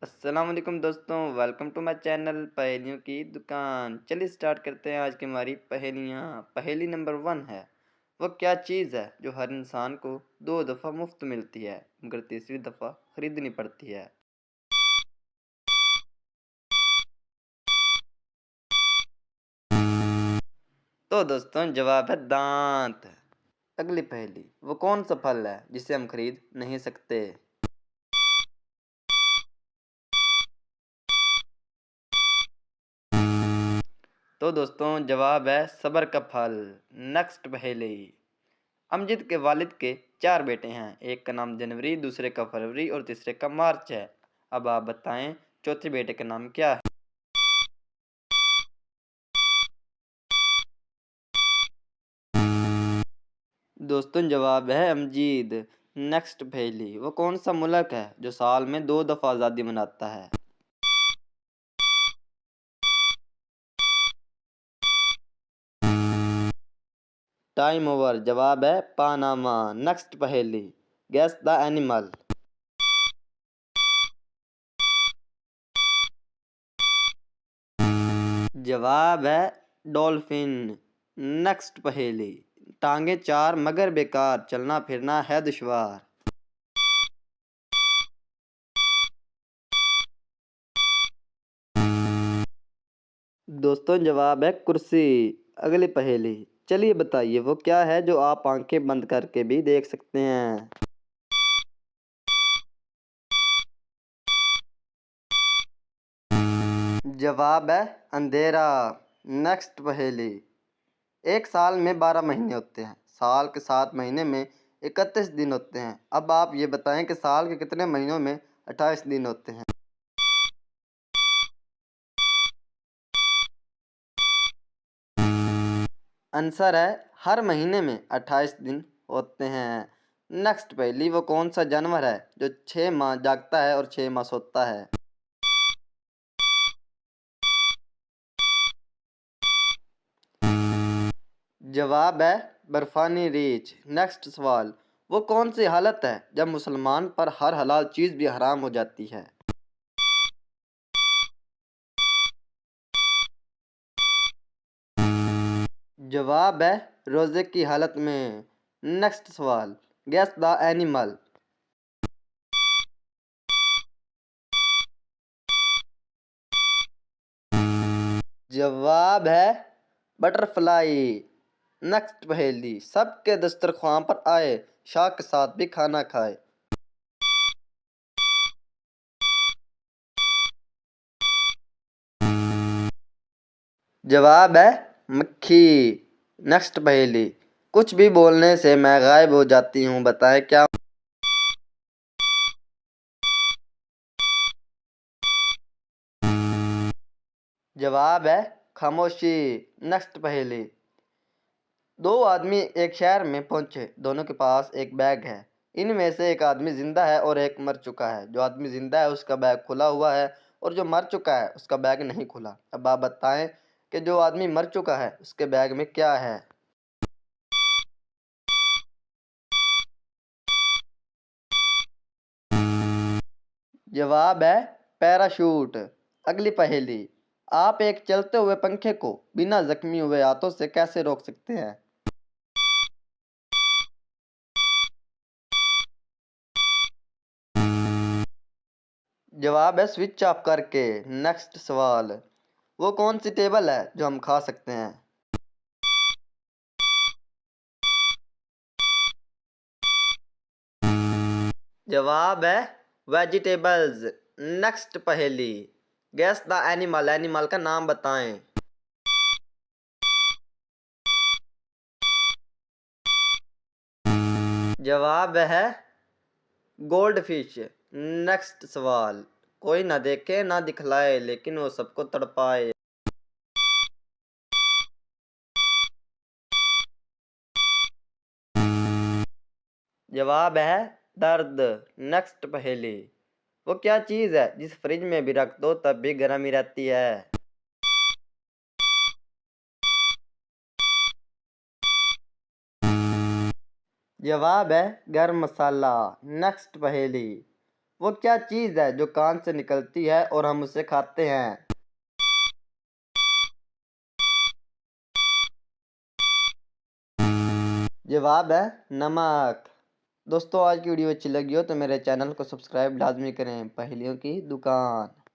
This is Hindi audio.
अस्सलाम वालेकुम दोस्तों, वेलकम टू माय चैनल पहेलियों की दुकान। चलिए स्टार्ट करते हैं आज की हमारी पहेलियाँ। पहेली नंबर 1 है, वो क्या चीज़ है जो हर इंसान को 2 दफ़ा मुफ्त मिलती है मगर तीसरी दफ़ा खरीदनी पड़ती है। तो दोस्तों जवाब है दांत। अगली पहेली, वो कौन सा फल है जिसे हम खरीद नहीं सकते। तो दोस्तों जवाब है सब्र का फल। नेक्स्ट पहेली, अमजद के वालिद के 4 बेटे हैं। एक का नाम जनवरी, दूसरे का फरवरी और तीसरे का मार्च है। अब आप बताएं चौथे बेटे का नाम क्या है। दोस्तों जवाब है अमजीद। नेक्स्ट पहेली, वो कौन सा मुल्क है जो साल में 2 दफ़ा आज़ादी मनाता है। Time over. जवाब है पानामा। नेक्स्ट पहेली, गेस द एनिमल। जवाब है डॉल्फिन। नेक्स्ट पहेली, टांगे 4 मगर बेकार, चलना फिरना है दुश्वार। दोस्तों जवाब है कुर्सी। अगली पहेली, चलिए बताइए वो क्या है जो आप आंखें बंद करके भी देख सकते हैं। जवाब है अंधेरा। नेक्स्ट पहेली, एक साल में 12 महीने होते हैं। साल के 7 महीने में 31 दिन होते हैं। अब आप ये बताएं कि साल के कितने महीनों में 28 दिन होते हैं। आंसर है हर महीने में 28 दिन होते हैं। नेक्स्ट पहेली, वो कौन सा जानवर है जो 6 माह जागता है और 6 माह सोता है। जवाब है बर्फानी रीछ। नेक्स्ट सवाल, वो कौन सी हालत है जब मुसलमान पर हर हलाल चीज़ भी हराम हो जाती है। जवाब है रोज़े की हालत में। नेक्स्ट सवाल, गेस द एनिमल। जवाब है बटरफ्लाई। नेक्स्ट पहेली, सबके दस्तरख्वान पर आए, शाह के साथ भी खाना खाए। जवाब है मक्खी। नेक्स्ट पहेली, कुछ भी बोलने से मैं गायब हो जाती हूँ, बताएं क्या। जवाब है खामोशी। नेक्स्ट पहेली, 2 आदमी एक शहर में पहुंचे, दोनों के पास एक बैग है। इनमें से एक आदमी जिंदा है और एक मर चुका है। जो आदमी जिंदा है उसका बैग खुला हुआ है और जो मर चुका है उसका बैग नहीं खुला। अब आप बताएं कि जो आदमी मर चुका है उसके बैग में क्या है। जवाब है पैराशूट। अगली पहेली, आप एक चलते हुए पंखे को बिना जख्मी हुए हाथों से कैसे रोक सकते हैं। जवाब है स्विच ऑफ करके। नेक्स्ट सवाल, वो कौन सी टेबल है जो हम खा सकते हैं। जवाब है वेजिटेबल्स। नेक्स्ट पहेली, गेस द एनिमल। एनिमल का नाम बताएं। जवाब है गोल्ड फिश। नेक्स्ट सवाल, कोई ना देखे ना दिखलाए लेकिन वो सबको तड़पाए। जवाब है दर्द। नेक्स्ट पहेली, वो क्या चीज़ है जिस फ्रिज में भी रख दो तब भी गर्म ही रहती है। जवाब है गरम मसाला। नेक्स्ट पहेली, वो क्या चीज़ है जो कान से निकलती है और हम उसे खाते हैं? जवाब है नमक। दोस्तों आज की वीडियो अच्छी लगी हो तो मेरे चैनल को सब्सक्राइब लाजमी करें। पहेलियों की दुकान।